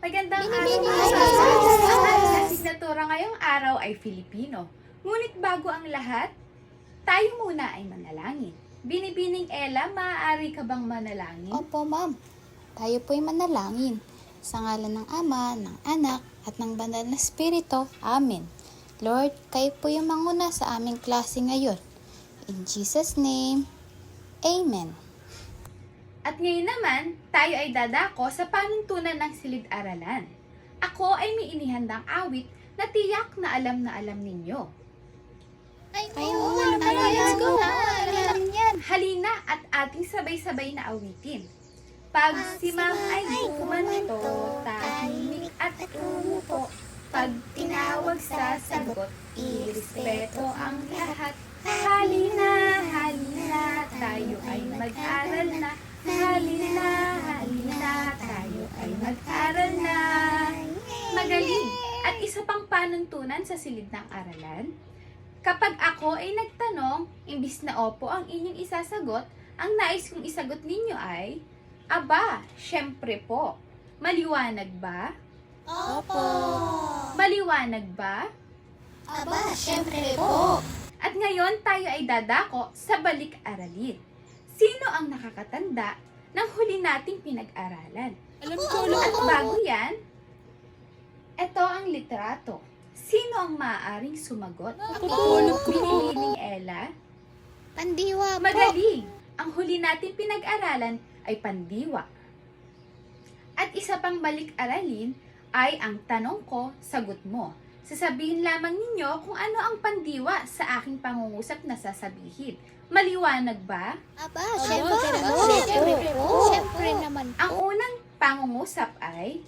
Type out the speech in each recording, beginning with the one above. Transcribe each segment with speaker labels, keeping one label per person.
Speaker 1: Magandang araw mga kababayan. Ang ating asignatura ngayong araw ay Filipino. Ngunit bago ang lahat, tayo muna ay manalangin. Binibining Ella, maaari ka bang manalangin?
Speaker 2: Opo, ma'am. Tayo po'y manalangin. Sa ngalan ng Ama, ng Anak, at ng Banal na Espiritu. Amen. Lord, kayo po yung manguna sa aming klase ngayon. In Jesus' name, Amen.
Speaker 1: At ngayon naman, tayo ay dadako sa panuntunan ng silid-aralan. Ako ay may inihandang awit na tiyak na alam ninyo.
Speaker 2: Let's go. Alam yan.
Speaker 1: Halina at ating sabay-sabay na awitin. Pag si Ma'am ay kumanto, tahimik at umupo. Pag tinawag sa sagot, irespeto ang lahat. Halina, halina, tayo ay mag-aral na. Halina, tayo ay mag-aral na. Magaling! At isa pang panuntunan sa silid ng aralan, kapag ako ay nagtanong, imbis na opo ang inyong isasagot, ang nais kong isagot ninyo ay, aba, syempre po. Maliwanag ba?
Speaker 2: Opo.
Speaker 1: Maliwanag ba?
Speaker 2: Aba, syempre po.
Speaker 1: At ngayon tayo ay dadako sa balik-aralin. Sino ang nakakatanda ng huli nating pinag-aralan? At bago yan, ito ang litrato. Sino ang maaaring sumagot? Binibining Ella?
Speaker 2: Pandiwa po.
Speaker 1: Magaling! Ang huli nating pinag-aralan ay pandiwa. At isa pang balik-aralin ay ang tanong ko, sagot mo. Sasabihin lamang ninyo kung ano ang pandiwa sa aking pangungusap na sasabihin. Maliwanag ba?
Speaker 2: Aba, syempre po. Syempre naman po.
Speaker 1: Ang unang pangungusap ay,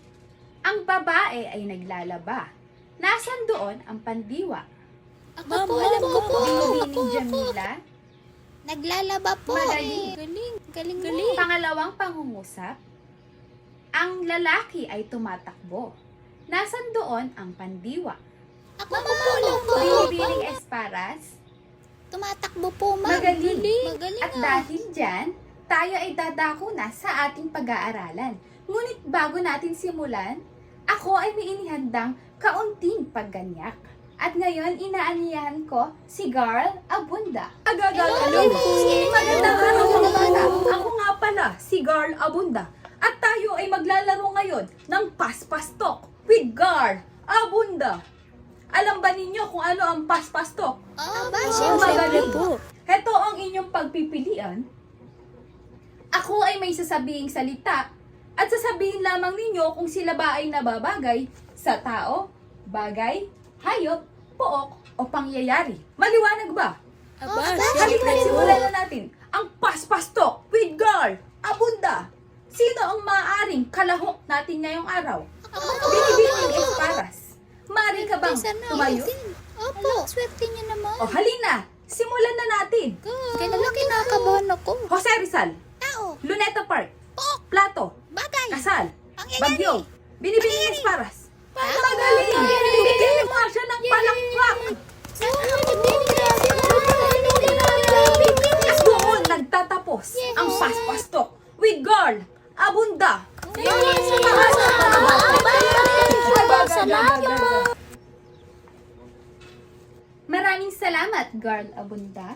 Speaker 1: ang babae ay naglalaba. Nasaan doon ang pandiwa?
Speaker 2: Ako po, alam ko po.
Speaker 1: Binibining Jamila?
Speaker 2: Naglalaba po.
Speaker 1: Magaling.
Speaker 2: Galing.
Speaker 1: Pangalawang pangungusap, ang lalaki ay tumatakbo. Nasaan doon ang pandiwa?
Speaker 2: Ako po, alam ko.
Speaker 1: Binibining Esparas?
Speaker 2: Tumatakbo po, ma'am.
Speaker 1: Magaling.
Speaker 2: Magaling
Speaker 1: At dahil dyan, tayo ay dadako na sa ating pag-aaralan. Ngunit bago natin simulan, ako ay may inihandang kaunting pagganyak. At ngayon, inaaniyahan ko si Garl Abunda.
Speaker 2: Hello po.
Speaker 1: Magandang araw mga bata. Ako nga pala, si Garl Abunda. At tayo ay maglalaro ngayon ng Paspastok with Garl Abunda. Alam ba ninyo kung ano ang Paspastok?
Speaker 2: Aba,
Speaker 1: Magaling.
Speaker 2: po.
Speaker 1: Heto ang inyong pagpipilian. Ako ay may sasabihing salita at sasabihin lamang ninyo kung sila ba ay nababagay sa tao, bagay, hayop, pook, o pangyayari. Maliwanag ba? Halika, simulan na natin ang Paspastok with Garl Abunda. Sino ang maaaring kalahok natin ngayong araw? Binibining Esparas. Maaari ka bang tumayo?
Speaker 2: Opo. Swerte niyo naman.
Speaker 1: O halina, simulan na natin.
Speaker 2: Kailan kinakabahan ako?
Speaker 1: Jose Rizal,
Speaker 2: Tao.
Speaker 1: Luneta Park,
Speaker 2: Pok.
Speaker 1: Plato,
Speaker 2: Bagay.
Speaker 1: Kasal,
Speaker 2: Pangyayari.
Speaker 1: Bagyo, Binibining Esparas. Magaling! Bigyan mo siya ng palakpak. At doon nagtatapos ang Paspastok with Garl Abunda. Maraming salamat, Garl Abunda.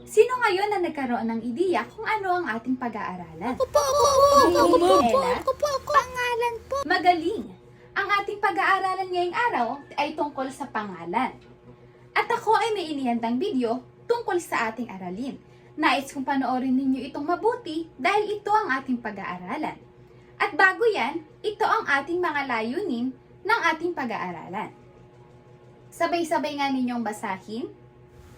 Speaker 1: Sino ngayon na nagkaroon ng ideya kung ano ang ating pag-aaralan?
Speaker 2: Ako.
Speaker 1: Ella?
Speaker 2: Pangalan po.
Speaker 1: Magaling! Ang ating pag-aaralan ngayong araw ay tungkol sa pangalan. At ako ay may inihandang video tungkol sa ating aralin. Nais kong panoorin ninyo itong mabuti dahil ito ang ating pag-aaralan. At bago yan, ito ang ating mga layunin ng ating pag-aaralan. Sabay-sabay nga ninyong basahin.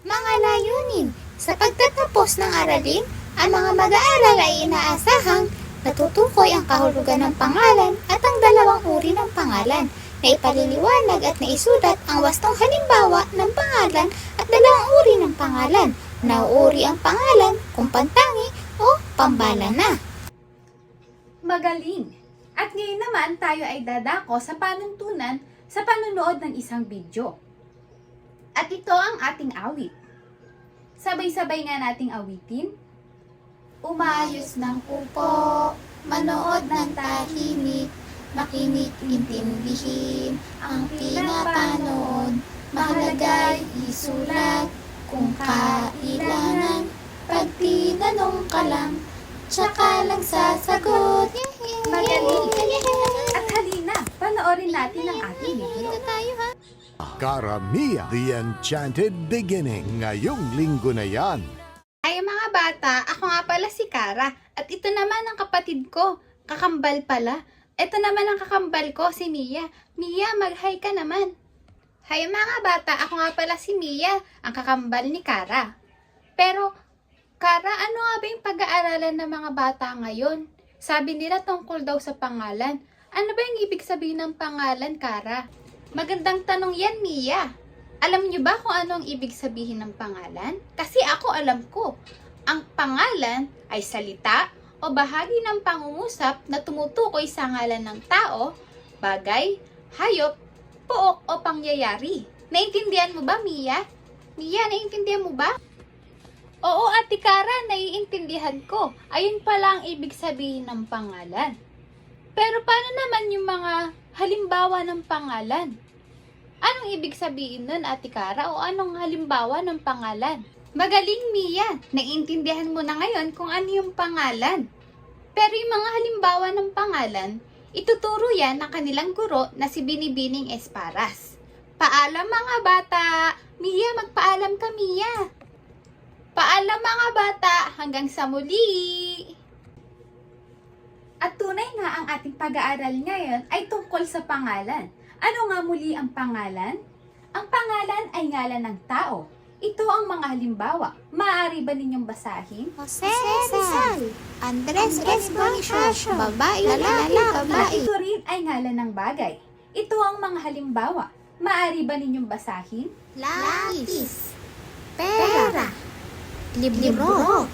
Speaker 2: Mga layunin. Sa pagtatapos ng aralin, ang mga mag-aaral ay inaasahang natutukoy ang kahulugan ng pangalan at ang dalawang uri ng pangalan na ipaliliwanag at naisulat ang wastong halimbawa ng pangalan at dalawang uri ng pangalan. Nauuri ang pangalan kung pantangi o pambala na.
Speaker 1: Magaling! At ngayon naman tayo ay dadako sa panuntunan sa panunood ng isang video. At ito ang ating awit. Sabay-sabay nga nating awitin. Umayos ng upo, manood ng tahimik,
Speaker 2: Makinig, intindihin ang pinapanood. Mahalaga'y isulat kung kailangan. Pag tinanong ka lang, tsaka lang sasagot.
Speaker 1: Magaling! At halina, panoorin natin ang ating video.
Speaker 2: Tayo ha.
Speaker 3: Karamia, The Enchanted Beginning. Ngayong linggo na yan.
Speaker 2: Ay mga bata, ako nga pala si Kara. At ito naman ang kapatid ko. Kakambal pala. Ito naman ang kakambal ko, si Mia. Mia, mag-hi ka naman. Hi mga bata, ako nga pala si Mia, ang kakambal ni Kara. Pero, Kara, ano nga ba yung pag-aaralan ng mga bata ngayon? Sabi nila tungkol daw sa pangalan. Ano ba yung ibig sabihin ng pangalan, Kara? Magandang tanong yan, Mia. Alam niyo ba kung ano ang ibig sabihin ng pangalan? Kasi ako alam ko. Ang pangalan ay salita o bahagi ng pangungusap na tumutukoy sa ngalan ng tao, bagay, hayop, pook o pangyayari. Naintindihan mo ba, Mia? Mia, naintindihan mo ba? Oo, Ate Kara, naiintindihan ko. Ayun pala ang ibig sabihin ng pangalan. Pero paano naman yung mga halimbawa ng pangalan? Anong ibig sabihin nun, Ate Kara, o anong halimbawa ng pangalan? Magaling, Mia. Naiintindihan mo na ngayon kung ano yung pangalan. Pero yung mga halimbawa ng pangalan, ituturo yan ng kanilang guro na si Binibining Esparas. Paalam mga bata! Mia, magpaalam ka, Mia! Paalam mga bata! Hanggang sa muli!
Speaker 1: At tunay nga ang ating pag-aaral ngayon ay tungkol sa pangalan. Ano nga muli ang pangalan? Ang pangalan ay ngalan ng tao. Ito ang mga halimbawa. Maaari ba ninyong basahin?
Speaker 2: Jose Rizal, Andres Bonifacio, babae, lalaki,
Speaker 1: At
Speaker 2: babae.
Speaker 1: ito rin ay ngalan ng bagay. Ito ang mga halimbawa. Maaari ba ninyong basahin?
Speaker 2: Lapis, pera, libro,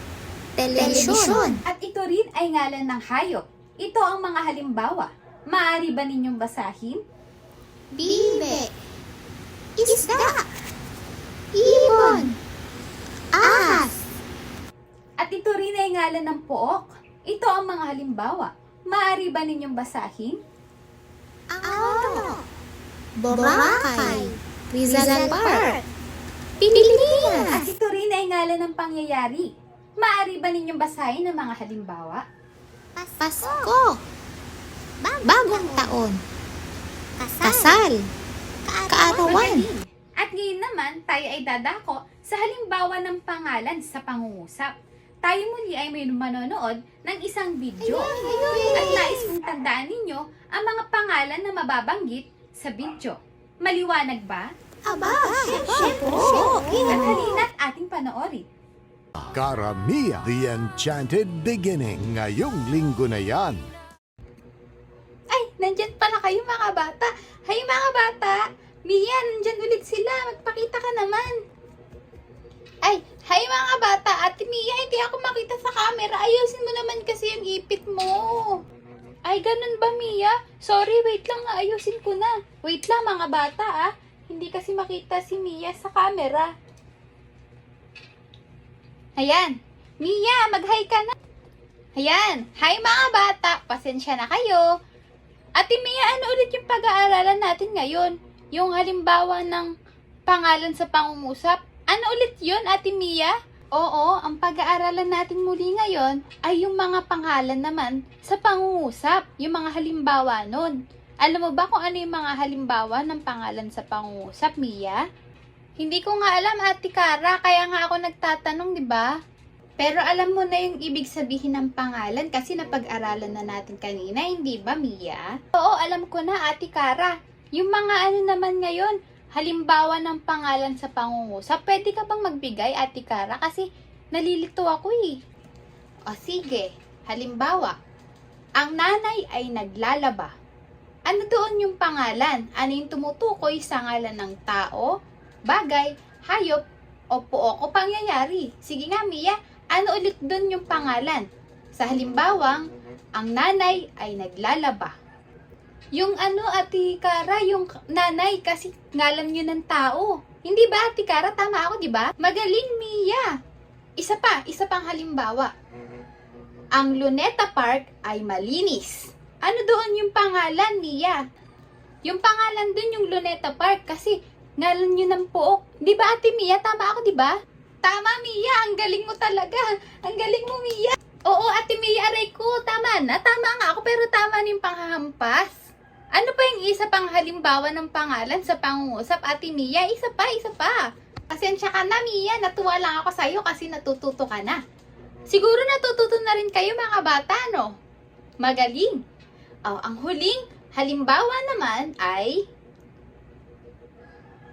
Speaker 2: telebisyon,
Speaker 1: At ito rin ay ngalan ng hayop. Ito ang mga halimbawa. Maaari ba ninyong basahin?
Speaker 2: bibe, isda, ibon, ahas,
Speaker 1: At ito rin ay ngalan ng pook. Ito ang mga halimbawa. Maaari ba ninyong basahin?
Speaker 2: ano, Boracay, Rizal Park, Pilipinas,
Speaker 1: At ito rin ay ngalan ng pangyayari. Maaari ba ninyong basahin ang mga halimbawa?
Speaker 2: Pasko, bagong taon, kasal, kaarawan.
Speaker 1: Magaling! At ngayon naman, tayo ay dadako sa halimbawa ng pangalan sa pangungusap. Tayo muli ay may manonood ng isang video. At nais kong tandaan ninyo ang mga pangalan na mababanggit sa video. Maliwanag ba?
Speaker 2: Aba,
Speaker 1: At halina't ating panoorin.
Speaker 3: Karamia, The Enchanted Beginning. Ngayong linggo na yan.
Speaker 2: Ay, nandyan pala kayo mga bata. Hay mga bata, Mia, nandyan ulit sila. Magpakita ka naman. Ay, hay mga bata. Ate Mia, hindi ako makita sa camera. Ayusin mo naman kasi yung ipit mo. Ay, ganun ba, Mia? Sorry, wait lang. Ayusin ko na. Wait lang mga bata, ah. Hindi kasi makita si Mia sa camera. Ayan. Mia, mag-hi ka na. Ayan. Hi mga bata. Pasensya na kayo. Ate Mia, ano ulit yung pag-aaralan natin ngayon? Yung halimbawa ng pangalan sa pangungusap? Ano ulit yun, Ate Mia? Oo, ang pag-aaralan natin muli ngayon ay yung mga pangalan naman sa pangungusap. Yung mga halimbawa nun. Alam mo ba kung ano yung mga halimbawa ng pangalan sa pangungusap, Mia? Hindi ko nga alam, Ate Kara, kaya nga ako nagtatanong, di ba? Pero alam mo na yung ibig sabihin ng pangalan kasi napag-aralan na natin kanina, hindi ba, Mia? Oo, alam ko na, Ate Kara. Yung mga ano naman ngayon, halimbawa ng pangalan sa pangungusap, pwede ka bang magbigay, Ate Kara? Kasi nalilito ako eh. O sige, halimbawa, ang nanay ay naglalaba. Ano doon yung pangalan? Ano yung tumutukoy sa ngalan ng tao, bagay, hayop, o pook o pangyayari? Sige nga, Mia, ano ulit doon yung pangalan? Sa halimbawang, ang nanay ay naglalaba. Yung ano, Ate Kara, yung nanay kasi ngalan yun ng tao. Hindi ba, Ate Kara? Tama ako, di ba? Magaling, Mia. Isa pang halimbawa. Ang Luneta Park ay malinis.
Speaker 1: Ano doon yung pangalan, Mia? Yung pangalan doon yung Luneta Park kasi ngalan yun ng pook. Di ba, Ate Mia? Tama ako, di ba? Tama, Mia. Ang galing mo talaga. Ang galing mo, Mia. Oo, Ate Mia, aray ko. Tama na. Tama nga ako, pero tama na yung panghahampas. Ano pa yung isa pang halimbawa ng pangalan sa pangungusap, Ate Mia? Isa pa. Pasensya ka na, Mia. Natuwa lang ako sa'yo kasi natututo ka na. Siguro natututo na rin kayo, mga bata, no? Magaling. Oh, ang huling halimbawa naman ay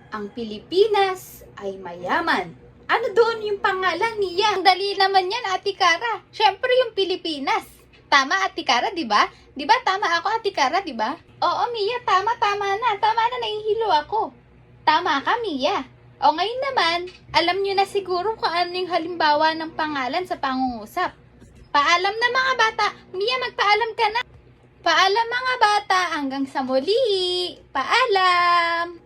Speaker 1: ang Pilipinas ay mayaman. Ano doon yung pangalan niya? Ang dali naman yan, Ate Cara. Siyempre yung Pilipinas. Tama, Ate Cara, di ba? Di ba tama ako, Ate Cara, di ba? Oo, Mia, tama na. Tama na, nahihilo ako. Tama ka, Mia. O ngayon naman, alam nyo na siguro kung ano yung halimbawa ng pangalan sa pangungusap. Paalam na mga bata. Mia, magpaalam ka na. Paalam mga bata, hanggang sa muli. Paalam!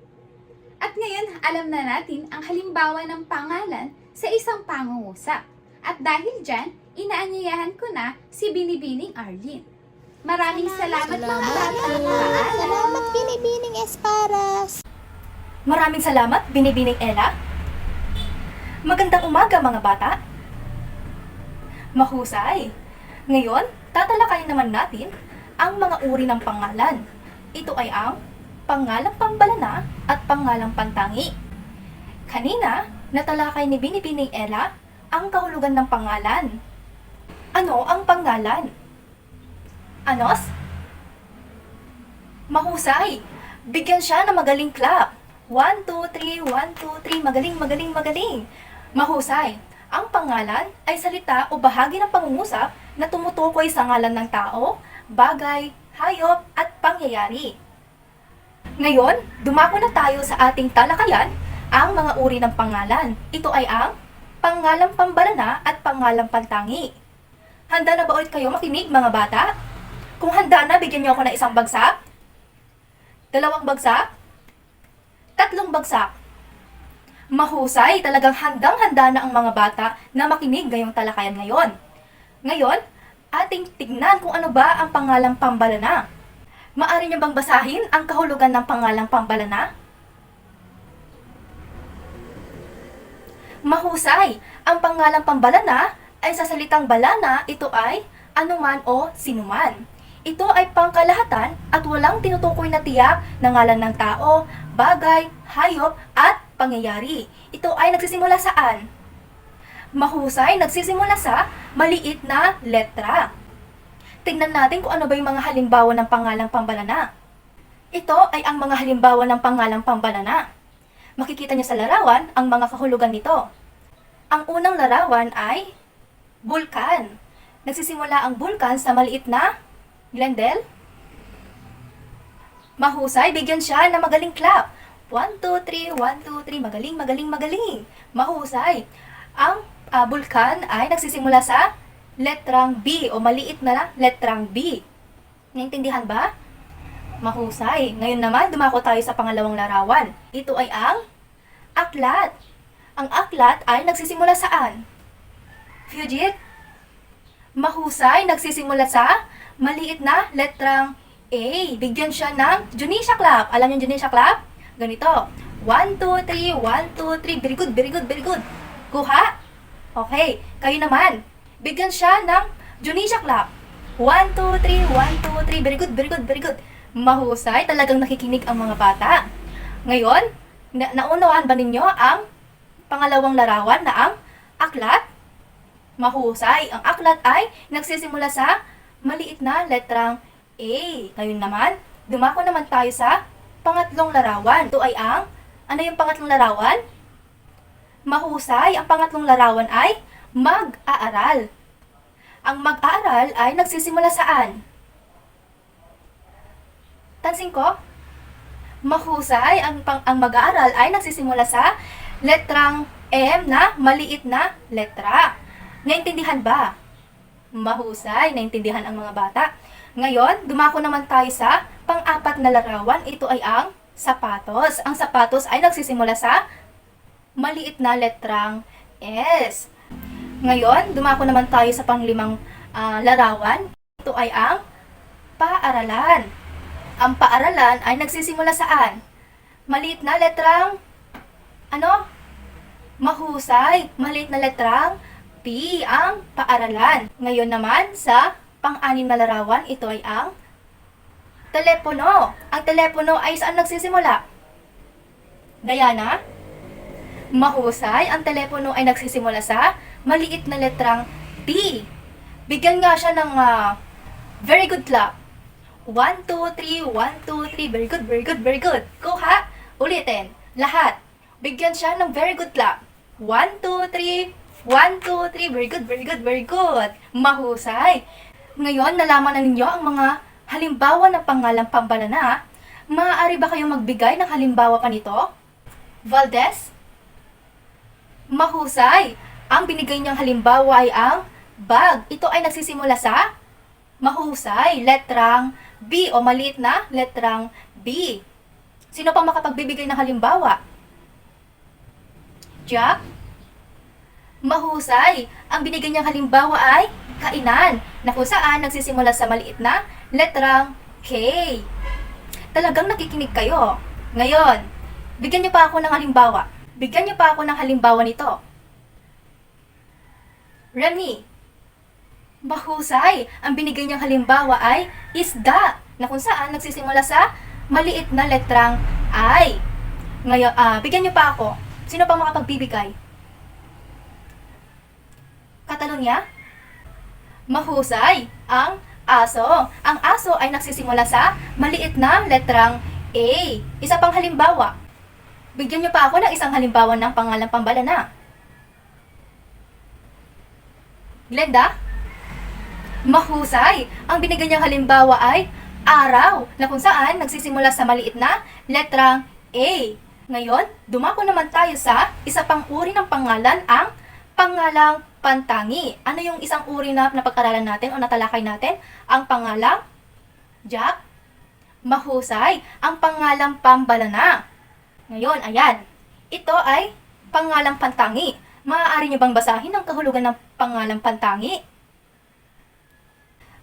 Speaker 1: At ngayon, alam na natin ang halimbawa ng pangalan sa isang pangungusap. At dahil dyan, inaanyayahan ko na si Binibining Arlene. Maraming salamat mga bata. Paalam!
Speaker 2: Salamat, Binibining Esparas.
Speaker 4: Maraming salamat, Binibining Ella. Magandang umaga mga bata. Mahusay. Ngayon, tatalakayin naman natin ang mga uri ng pangalan. Ito ay ang pangalang pambalana at pangalang pantangi. Kanina, natalakay ni Binibining Ella ang kahulugan ng pangalan. Ano ang pangalan? Anos? Mahusay. Bigyan siya ng magaling clap. 1, 2, 3, 1, 2, 3. Magaling. Mahusay. Ang pangalan ay salita o bahagi ng pangungusap na tumutukoy sa ngalan ng tao, bagay, hayop, at pangyayari. Ngayon, dumako na tayo sa ating talakayan, ang mga uri ng pangalan. Ito ay ang pangalang pambalana at pangalang pantangi. Handa na ba ulit kayo makinig mga bata? Kung handa na, bigyan niyo ako ng isang bagsak, 2 bagsak, 3 bagsak. Mahusay, talagang handang-handa na ang mga bata na makinig ngayong talakayan ngayon. Ngayon, ating tignan kung ano ba ang pangalang pambalana. Maaari niyo bang basahin ang kahulugan ng pangalang pambalana? Mahusay, ang pangalang pambalana ay sa salitang balana, ito ay anuman o sinuman. Ito ay pangkalahatan at walang tinutukoy na tiyak na ngalan ng tao, bagay, hayop, at pangyayari. Ito ay nagsisimula saan? Mahusay, nagsisimula sa maliit na letra. Tingnan natin kung ano ba yung mga halimbawa ng pangalang pambalana. Ito ay ang mga halimbawa ng pangalang pambalana. Makikita niyo sa larawan ang mga kahulugan nito. Ang unang larawan ay bulkan. Nagsisimula ang bulkan sa maliit na Glendale. Mahusay, bigyan siya ng magaling clap. 1, 2, 3, 1, 2, 3. Magaling. Mahusay. Ang bulkan ay nagsisimula sa letrang B o maliit na letrang B. Naintindihan ba? Mahusay. Ngayon naman, dumako tayo sa pangalawang larawan. Ito ay ang aklat. Ang aklat ay nagsisimula saan? Fugit? Mahusay, nagsisimula sa maliit na letrang A. Bigyan siya ng Junisha clap. Alam niyo Junisha clap? Ganito. 1, 2, 3, 1, 2, 3. Very good. Kuha? Okay. Kayo naman. Bigyan siya ng Junisha clap. 1, 2, 3, 1, 2, 3. Very good. Mahusay. Talagang nakikinig ang mga bata. Ngayon, naunawaan ba ninyo ang pangalawang larawan na ang aklat? Mahusay. Ang aklat ay nagsisimula sa maliit na letrang A. Ngayon naman, dumako naman tayo sa pangatlong larawan. Ito ay ano yung pangatlong larawan? Mahusay. Ang pangatlong larawan ay mag-aaral. Ang mag-aaral ay nagsisimula saan? Tansin ko? Mahusay. Ang mag-aaral ay nagsisimula sa letrang M na maliit na letra. Naintindihan ba? Mahusay. Naintindihan ang mga bata. Ngayon, dumako naman tayo sa pang-apat na larawan. Ito ay ang sapatos. Ang sapatos ay nagsisimula sa maliit na letrang S. Ngayon, dumako naman tayo sa pang-5 larawan. Ito ay ang paaralan. Ang paaralan ay nagsisimula saan? Maliit na letrang, ano? Mahusay. Maliit na letrang P ang paaralan. Ngayon naman sa pang-anim na larawan, ito ay ang telepono. Ang telepono ay saan nagsisimula? Diana? Mahusay. Ang telepono ay nagsisimula sa maliit na letrang T. Bigyan nga siya ng very good clap. 1, 2, 3, 1, 2, 3. Very good, very good, very good. Kuha. Ulitin. Lahat. Bigyan siya ng very good clap. 1, 2, 3. 1, 2, 3. Very good, very good, very good. Mahusay. Ngayon, nalaman na ninyo ang mga halimbawa ng pangalang pambalana. Maaari ba kayong magbigay ng halimbawa pa nito? Valdez? Mahusay. Ang binigay niyang halimbawa ay ang bag. Ito ay nagsisimula sa mahusay. Letrang B o maliit na letrang B. Sino pang makapagbibigay ng halimbawa? Jack? Mahusay. Ang binigay niyang halimbawa ay kainan, na kung saan nagsisimula sa maliit na letrang K. Talagang nakikinig kayo. Ngayon, bigyan niyo pa ako ng halimbawa. Bigyan niyo pa ako ng halimbawa nito. Remy. Mahusay. Ang binigay niyang halimbawa ay isda, na kung saan nagsisimula sa maliit na letrang I. Ngayon, bigyan niyo pa ako. Sino pa makapagbibigay? Catalonia? Mahusay. Ang aso. Ang aso ay nagsisimula sa maliit na letrang A. Isa pang halimbawa. Bigyan niyo pa ako ng isang halimbawa ng pangalang pambalana. Glenda? Mahusay. Ang binigyan niyang halimbawa ay araw, na kung saan nagsisimula sa maliit na letrang A. Ngayon, dumako naman tayo sa isa pang uri ng pangalan, ang pangalang pantangi. Ano yung isang uri na napag-aralan natin o natalakay natin? Ang pangalang Jack? Mahusay. Ang pangalang pambalana. Ngayon, ayan. Ito ay pangalang pantangi. Maaari niyo bang basahin ang kahulugan ng pangalang pantangi?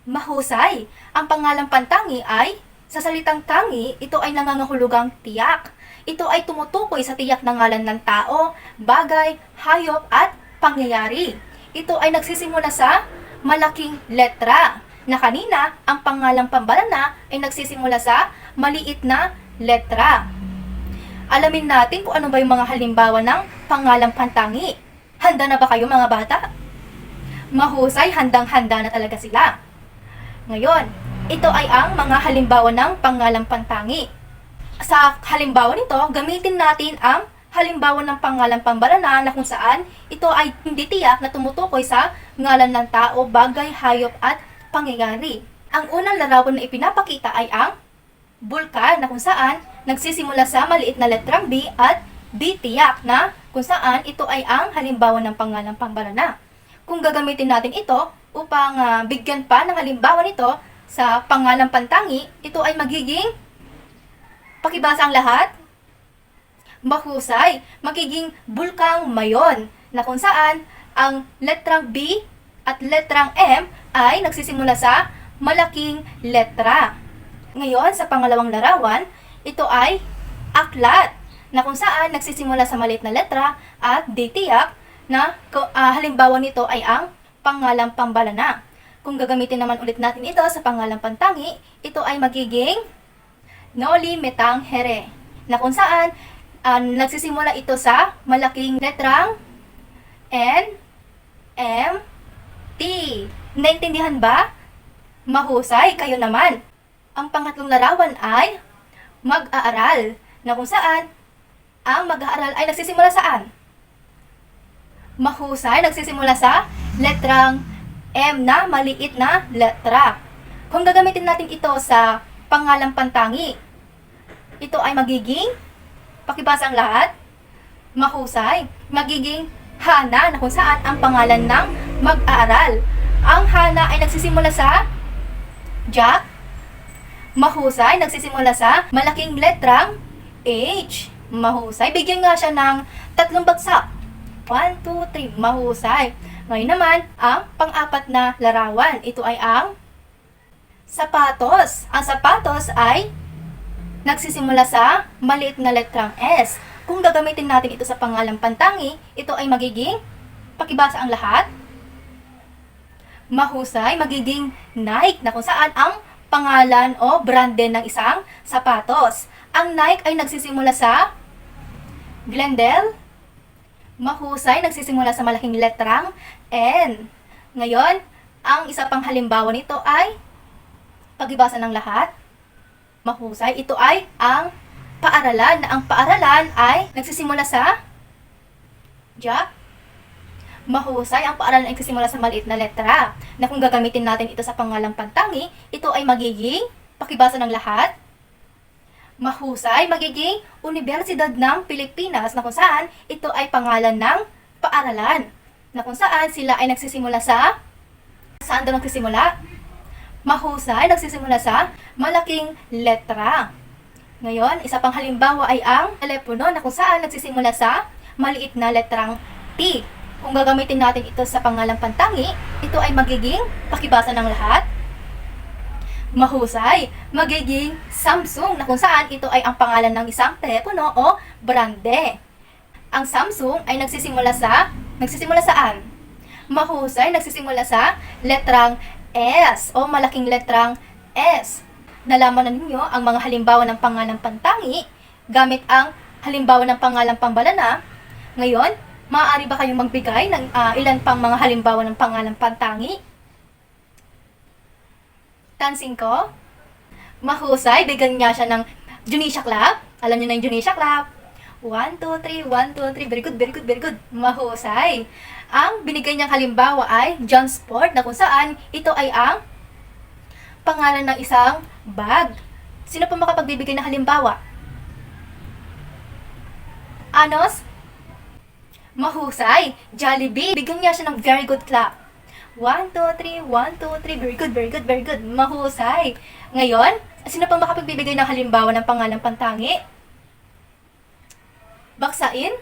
Speaker 4: Mahusay. Ang pangalang pantangi ay, sa salitang tangi, ito ay nangangahulugang tiyak. Ito ay tumutukoy sa tiyak na ngalan ng tao, bagay, hayop at pangyayari. Ito ay nagsisimula sa malaking letra, na kanina ang pangalang pambalana ay nagsisimula sa maliit na letra. Alamin natin kung ano ba yung mga halimbawa ng pangalang pantangi. Handa na ba kayo mga bata? Mahusay, handang-handa na talaga sila. Ngayon, ito ay ang mga halimbawa ng pangalang pantangi. Sa halimbawa nito, gamitin natin ang halimbawa ng pangalang pambalana, na kung saan ito ay hindi tiyak na tumutukoy sa ngalan ng tao, bagay, hayop at pangyayari. Ang unang larawan na ipinapakita ay ang bulkan, na kung saan nagsisimula sa maliit na letrang B at D tiyak, na kung saan ito ay ang halimbawa ng pangalang pambalana. Kung gagamitin natin ito upang bigyan pa ng halimbawa nito sa pangalang pantangi, ito ay magiging, pakibasa ang lahat, mahusay, magiging bulkang mayon, na kung saan ang letrang B at letrang M ay nagsisimula sa malaking letra. Ngayon, sa pangalawang larawan, ito ay aklat, na kung saan nagsisimula sa maliit na letra at D tiyak, na halimbawa nito ay ang pangalang pambalana. Kung gagamitin naman ulit natin ito sa pangalang pantangi, ito ay magiging Noli Metang Here, na kung saan nagsisimula ito sa malaking letrang N, M, T. Naintindihan ba? Mahusay, kayo naman. Ang pangatlong larawan ay mag-aaral, na kung saan ang mag-aaral ay nagsisimula saan? Mahusay, nagsisimula sa letrang M na maliit na letra. Kung gagamitin natin ito sa pangalang pantangi, ito ay magiging, pakibasa ang lahat, mahusay, magiging Hana, na kung saan ang pangalan ng mag-aaral. Ang Hana ay nagsisimula sa Jack. Mahusay, nagsisimula sa malaking letrang H. Mahusay, bigyan nga siya ng 3 bagsak. 1, 2, 3, mahusay. Ngayon naman, ang pang-apat na larawan, ito ay ang Sapatos. Ang sapatos ay nagsisimula sa maliit na letrang S. Kung gagamitin natin ito sa pangalang pantangi, ito ay magiging, pakibasa ang lahat, mahusay, magiging Nike, na kung saan ang pangalan o brand din ng isang sapatos. Ang Nike ay nagsisimula sa Glendale, mahusay, nagsisimula sa malaking letrang N. Ngayon, ang isa pang halimbawa nito ay, pagibasa ng lahat, mahusay, ito ay ang paaralan, na ang paaralan ay nagsisimula sa Jack. Mahusay, ang paaralan ay nagsisimula sa maliit na letra, na kung gagamitin natin ito sa pangalang pantangi, ito ay magiging, pakibasa ng lahat, mahusay, magiging Universidad ng Pilipinas, na kung saan ito ay pangalan ng paaralan, na kung saan sila ay nagsisimula sa, saan daw nagsisimula? Mahusay, nagsisimula sa malaking letra. Ngayon, isa pang halimbawa ay ang telepono, na kung saan nagsisimula sa maliit na letrang T. Kung gagamitin natin ito sa pangalang pantangi, ito ay magiging, pakibasa ng lahat, mahusay, magiging Samsung, na kung saan ito ay ang pangalan ng isang telepono o brande. Ang Samsung ay nagsisimula saan? Mahusay, nagsisimula sa letrang S o malaking letrang S. Nalaman na ninyo ang mga halimbawa ng pangalang pantangi gamit ang halimbawa ng pangalang pambalana. Ngayon, maaari ba kayong magbigay ng ilan pang mga halimbawa ng pangalang pantangi? Tansin ko? Mahusay, bigyan niya siya ng Junisha Clap. Alam niyo na yung Junisha Clap. 1, 2, 3, 1, 2, 3. Very good, very good, very good. Mahusay. Ang binigay niyang halimbawa ay John Sport, na kung saan ito ay ang pangalan ng isang bag. Sino pa makapagbibigay ng halimbawa? Anos? Mahusay. Jollibee. Bigyan niya siya ng very good clap. 1, 2, 3, 1, 2, 3. Very good, very good, very good. Mahusay. Ngayon, sino pang makapagbibigay ng halimbawa ng pangalang pantangi? Baksain.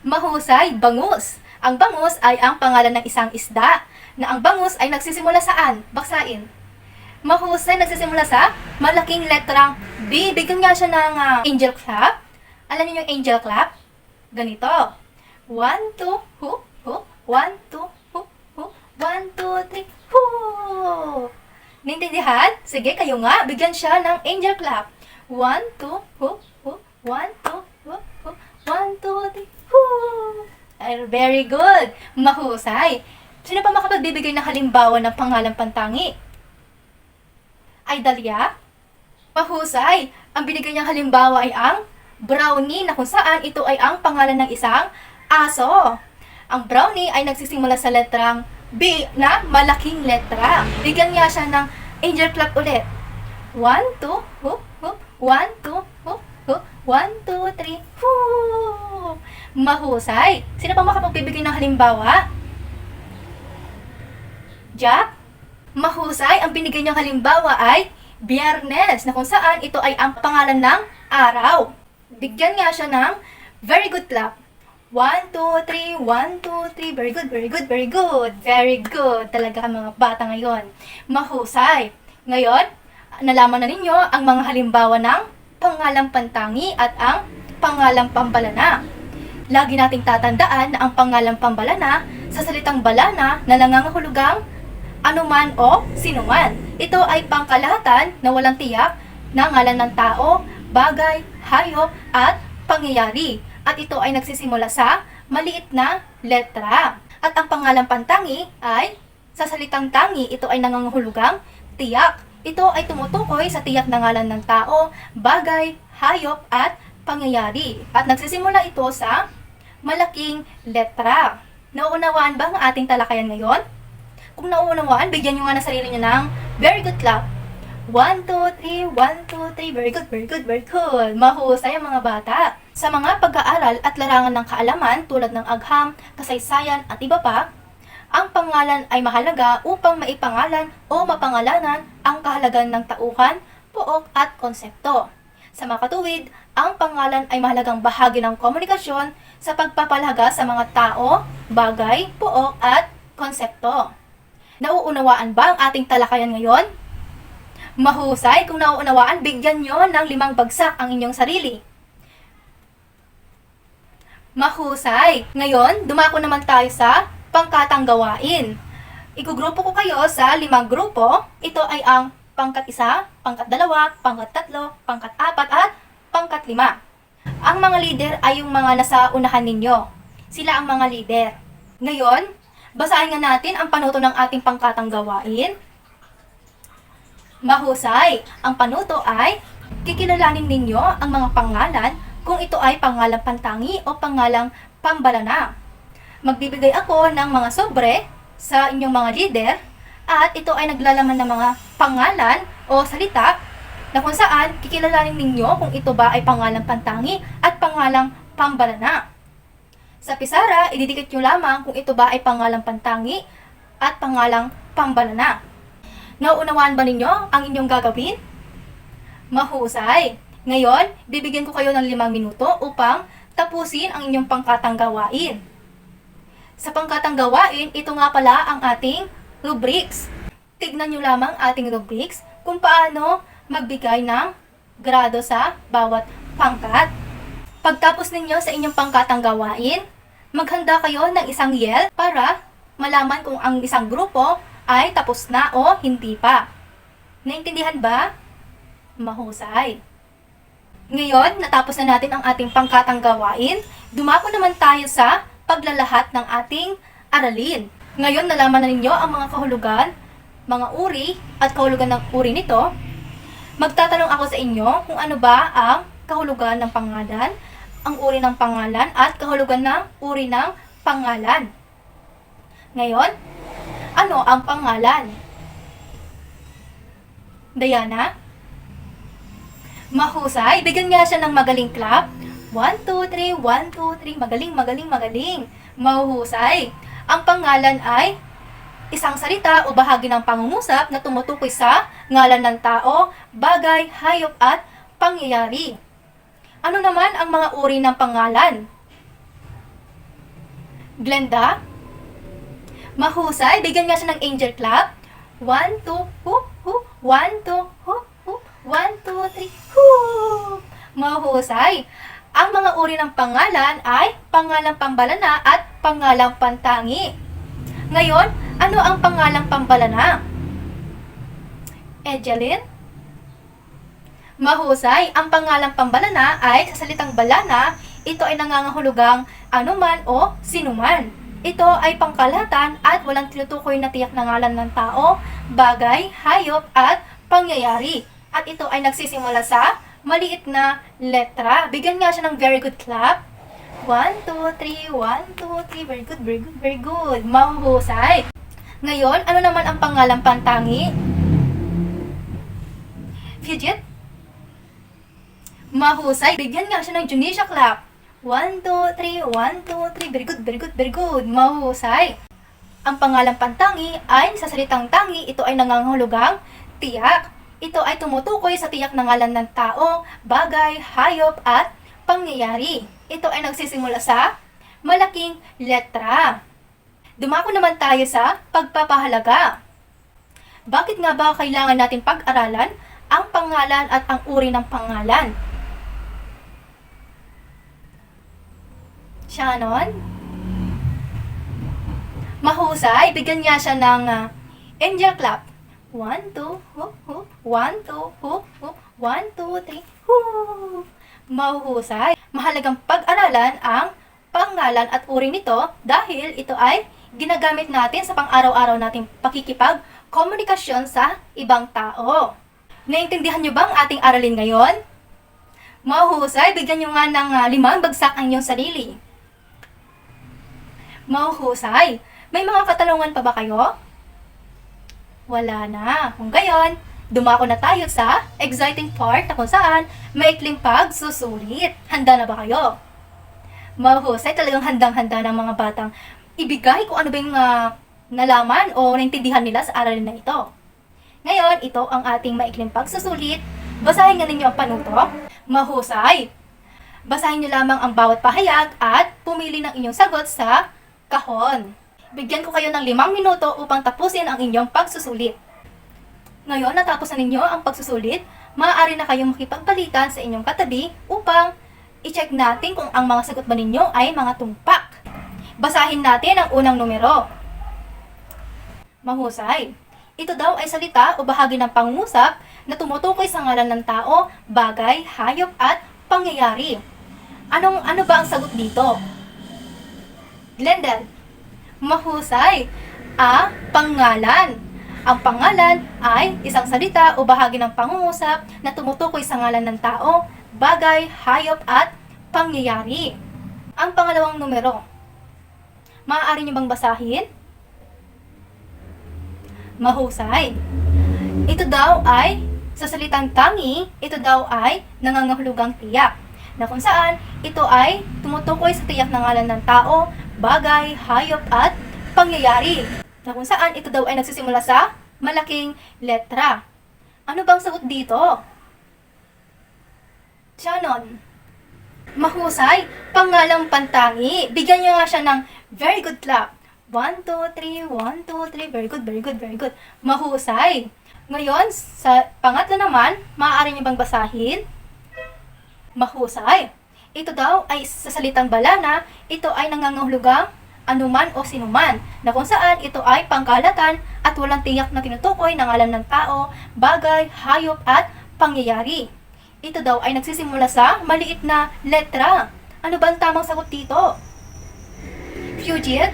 Speaker 4: Mahusay. Bangus. Ang bangus ay ang pangalan ng isang isda, na ang bangus ay nagsisimula saan? Baksain. Mahusay, nagsisimula sa malaking letrang B. Bigyan nga siya ng angel clap. Alam niyo yung angel clap? Ganito. 1, 2, hu, hu. 1, 2, hu, hu. 1, 2, 3, hu. Naintindihan? Sige, kayo nga. Bigyan siya ng angel clap. 1, 2, hu, hu. 1, 2, hu, hu. 1, 2, 3, hu. Very good. Mahusay. Sino pa makapagbibigay ng halimbawa ng pangalang pantangi? Ay Dalia? Mahusay. Ang binigay niyang halimbawa ay ang brownie, na kung saan ito ay ang pangalan ng isang aso. Ang brownie ay nagsisimula sa letrang B na malaking letra. Bigyan niya siya ng angel clap ulit. 1, 2, hu, hu. 1, 2, hu, hu. 1, 2, 3, hu. Mahusay. Sino pa makapagbibigay ng halimbawa? Jack? Mahusay. Ang binigay niyang halimbawa ay Biyernes, na kung saan ito ay ang pangalan ng araw. Bigyan nga siya ng very good clap. 1, 2, 3, 1, 2, 3. Very good, very good, very good. Very good. Talaga mga bata ngayon. Mahusay. Ngayon, nalaman na ninyo ang mga halimbawa ng pangalang pantangi at ang pangalang pambalana. Lagi nating tatandaan na ang pangalang pambalana sa salitang balana na nangangahulugang anuman o sinuman. Ito ay pangkalahatan na walang tiyak na ngalan ng tao, bagay, hayop, at pangyayari. At ito ay nagsisimula sa maliit na letra. At ang pangalang pantangi ay sa salitang tangi, ito ay nangangahulugang tiyak. Ito ay tumutukoy sa tiyak na ngalan ng tao, bagay, hayop, at pangyayari. At nagsisimula ito sa malaking letra. Nauunawaan ba ang ating talakayan ngayon? Kung nauunawaan, bigyan nyo nga na sarili nyo ng very good clap. 1, 2, 3, 1, 2, 3. Very good, very good, very good. Mahusay ang mga bata. Sa mga pag-aaral at larangan ng kaalaman tulad ng agham, kasaysayan at iba pa, ang pangalan ay mahalaga upang maipangalan o mapangalanan ang kahalagan ng tauhan, pook at konsepto. Sa makatuwid, ang pangalan ay mahalagang bahagi ng komunikasyon sa pagpapalaga sa mga tao, bagay, pook at konsepto. Nauunawaan ba ang ating talakayan ngayon? Mahusay, kung nauunawaan, bigyan nyo ng 5 bagsak ang inyong sarili. Mahusay! Ngayon, dumako naman tayo sa pangkatang gawain. Igugrupo ko kayo sa 5 grupo. Ito ay ang pangkat 1, pangkat 2, pangkat 3, pangkat 4, at pangkat 5. Ang mga leader ay yung mga nasa unahan ninyo. Sila ang mga leader. Ngayon, basahin nga natin ang panuto ng ating pangkatang gawain. Mahusay! Ang panuto ay kikilalanin ninyo ang mga pangalan kung ito ay pangalang pantangi o pangalang pambalana. Magbibigay ako ng mga sobre sa inyong mga leader at ito ay naglalaman ng mga pangalan o salita na kung saan kikilalanin ninyo kung ito ba ay pangalang pantangi at pangalang pambalana. Sa pisara, ididikit nyo lamang kung ito ba ay pangalang pantangi at pangalang pambalana. Nauunawaan ba ninyo ang inyong gagawin? Mahusay! Ngayon, bibigyan ko kayo ng 5 minuto upang tapusin ang inyong pangkatang gawain. Sa pangkatang gawain, ito nga pala ang ating rubrics. Tignan nyo lamang ating rubrics kung paano magbigay ng grado sa bawat pangkat. Pagtapos ninyo sa inyong pangkatang gawain, maghanda kayo ng isang yell para malaman kung ang isang grupo ay tapos na o hindi pa. Naintindihan ba? Mahusay! Ngayon, natapos na natin ang ating pangkatang gawain. Dumako naman tayo sa paglalahat ng ating aralin. Ngayon, nalaman na ninyo ang mga kahulugan, mga uri at kahulugan ng uri nito. Magtatanong ako sa inyo kung ano ba ang kahulugan ng pangalan, ang uri ng pangalan at kahulugan ng uri ng pangalan. Ngayon, ano ang pangalan? Diana? Mahusay, bigyan nga siya ng magaling clap. 1, 2, 3, 1, 2, 3. Magaling, magaling, magaling. Mahusay. Ang pangalan ay isang salita o bahagi ng pangungusap na tumutukoy sa ngalan ng tao, bagay, hayop at pangyayari. Ano naman ang mga uri ng pangalan? Glenda? Mahusay, bigyan nga siya ng angel clap. 1, 2, hu, hu. 1, 2, hu, hu. 1, 2, 3, hu! Mahusay! Ang mga uri ng pangalan ay pangalang pambalana at pangalang pantangi. Ngayon, ano ang pangalang pambalana? Ejalyn? Mahusay! Ang pangalang pambalana ay sa salitang balana, ito ay nangangahulugang anuman o sinuman. Ito ay pangkalahatan at walang tinutukoy na tiyak na ngalan ng tao, bagay, hayop at pangyayari. At ito ay nagsisimula sa maliit na letra. Bigyan nga siya ng very good clap. 1, 2, 3, 1, 2, 3. Very good, very good, very good. Mahusay. Ngayon, ano naman ang pangalang pantangi? Fidget? Mahusay. Bigyan nga siya ng Junisha clap. 1, 2, 3, 1, 2, 3. Very good, very good, very good. Mahusay. Ang pangalang pantangi ay sa salitang tangi, ito ay nangangahulugang tiyak. Ito ay tumutukoy sa tiyak na ngalan ng tao, bagay, hayop at pangyayari. Ito ay nagsisimula sa malaking letra. Dumako naman tayo sa pagpapahalaga. Bakit nga ba kailangan natin pag-aralan ang pangalan at ang uri ng pangalan? Shannon? Mahusay, bigyan niya siya ng angel clap. 1, 2, hu, hu. 1, 2, hu, hu. 1, 2, 3, hu. Mahuhusay. Mahalagang pag-aralan ang pangalan at uri nito dahil ito ay ginagamit natin sa pang-araw-araw nating pakikipag-komunikasyon sa ibang tao. Naintindihan niyo ba ang ating aralin ngayon? Mahuhusay, bigyan niyo nga ng 5 bagsak ang inyong sarili. Mahuhusay. May mga katanungan pa ba kayo? Wala na. Kung gayon, dumako na tayo sa exciting part na kung saan maikling pagsusulit. Handa na ba kayo? Mahusay, talagang handang-handa ng mga batang ibigay kung ano ba yung nalaman o naintindihan nila sa aralin na ito. Ngayon, ito ang ating maikling pagsusulit. Basahin nga ninyo ang panuto. Mahusay. Basahin niyo lamang ang bawat pahayag at pumili ng inyong sagot sa kahon. Bigyan ko kayo ng 5 minuto upang tapusin ang inyong pagsusulit. Ngayon, natapos na ninyo ang pagsusulit, maaari na kayong makipagpalitan sa inyong katabi upang i-check natin kung ang mga sagot ba ninyo ay mga tumpak. Basahin natin ang unang numero. Mahusay. Ito daw ay salita o bahagi ng pangungusap na tumutukoy sa ngalan ng tao, bagay, hayop at pangyayari. Ano ba ang sagot dito? Glendon. Mahusay. A. Pangalan. Ang pangalan ay isang salita o bahagi ng pangungusap na tumutukoy sa ngalan ng tao, bagay, hayop at pangyayari. Ang pangalawang numero. Maaari niyo bang basahin? Mahusay. Ito daw ay, sa salitang tangi, ito daw ay nangangahulugang tiyak, na kung saan ito ay tumutukoy sa tiyak na ngalan ng tao, bagay, hayop at pangyayari, na kung saan ito daw ay nagsisimula sa malaking letra. Ano bang sagot dito? Shannon. Mahusay, pangalang pantangi. Bigyan niyo nga siya ng very good clap. 1, 2, 3, 1, 2, 3. Very good, very good, very good. Mahusay. Ngayon, sa pangatlo naman, maaari niyo bang basahin? Mahusay. Ito daw ay sa salitang balana, ito ay nangangahulugang anuman o sinuman, na kung saan ito ay pangkalatan at walang tiyak na tinutukoy ng alam ng tao, bagay, hayop at pangyayari. Ito daw ay nagsisimula sa maliit na letra. Ano ba ang tamang sagot dito? Fugit?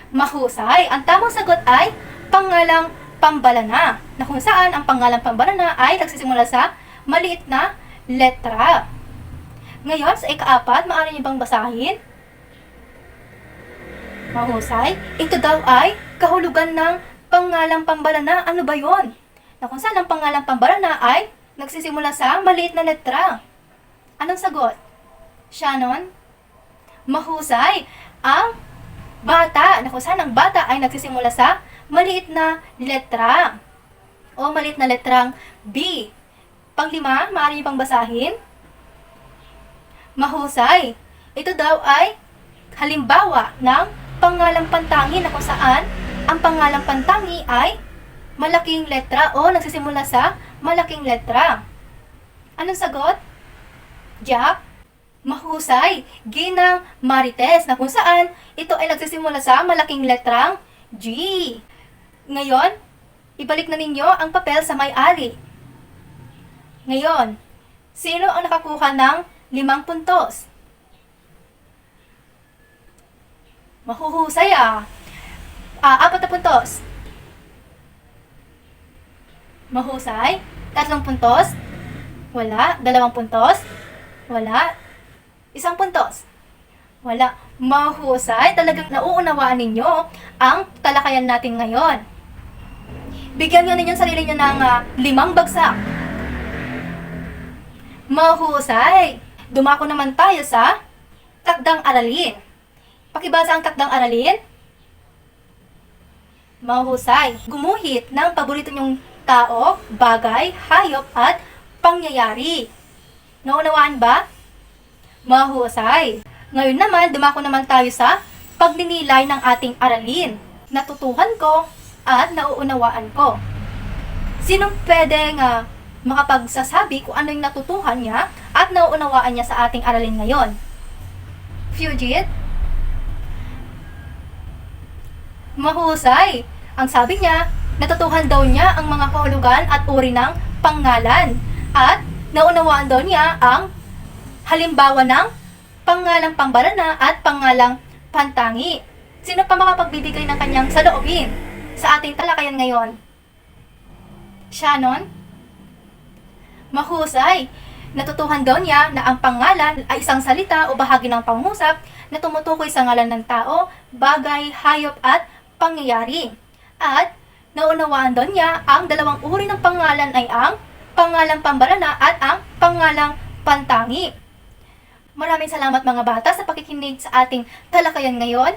Speaker 4: Mahusay. Ang tamang sagot ay pangalang pambalana, na kung saan ang pangalang pambalana ay nagsisimula sa maliit na letra. Ngayon, sa ika-4, maaari niyo bang basahin? Mahusay. Ito daw ay kahulugan ng pangalang pambalana. Ano ba yon? Na kung saan ang pangalang pambalana ay nagsisimula sa maliit na letra. Anong sagot? Shannon? Mahusay. Ang bata. Na kung saan ang bata ay nagsisimula sa maliit na letra. O maliit na letrang B. Panglima, maaari niyo pang basahin? Mahusay. Ito daw ay halimbawa ng pangalang pantangi, na kung saan ang pangalang pantangi ay malaking letra o nagsisimula sa malaking letra. Anong sagot? Jack? Mahusay. Ginang Marites, na kung saan ito ay nagsisimula sa malaking letrang G. Ngayon, ibalik na ninyo ang papel sa may-ari. Ngayon, sino ang nakakuha ng 5 puntos? Mahuhusay 4 na puntos. Mahusay. 3 puntos. Wala. 2 puntos. Wala. 1 puntos. Wala. Mahusay. Talagang nauunawaan ninyo ang talakayan natin ngayon. Bigyan nyo ninyo sarili nyo ng 5 bagsak. Mahusay. Dumako naman tayo sa takdang aralin. Pakibasa ang takdang aralin. Mahusay. Gumuhit ng paborito nyong tao, bagay, hayop at pangyayari. Naunawaan ba? Mahusay. Ngayon naman, dumako naman tayo sa pagninilay ng ating aralin. Natutuhan ko at nauunawaan ko. Sinong pwedeng makapagsasabi kung ano yung natutuhan niya at nauunawaan niya sa ating aralin ngayon? Fugit? Mahusay. Ang sabi niya, natutuhan daw niya ang mga kahulugan at uri ng pangalan. At naunawaan daw niya ang halimbawa ng pangalang pambalana at pangalang pantangi. Sino pa makapagbibigay ng kanyang saloobin sa ating talakayan ngayon? Shannon? Mahusay. Natutuhan daw niya na ang pangalan ay isang salita o bahagi ng pangusap na tumutukoy sa ngalan ng tao, bagay, hayop at pangyayari. At naunawaan daw niya ang 2 uri ng pangalan ay ang pangalang pambalana at ang pangalang pantangi. Maraming salamat mga bata sa pakikinig sa ating talakayan ngayon.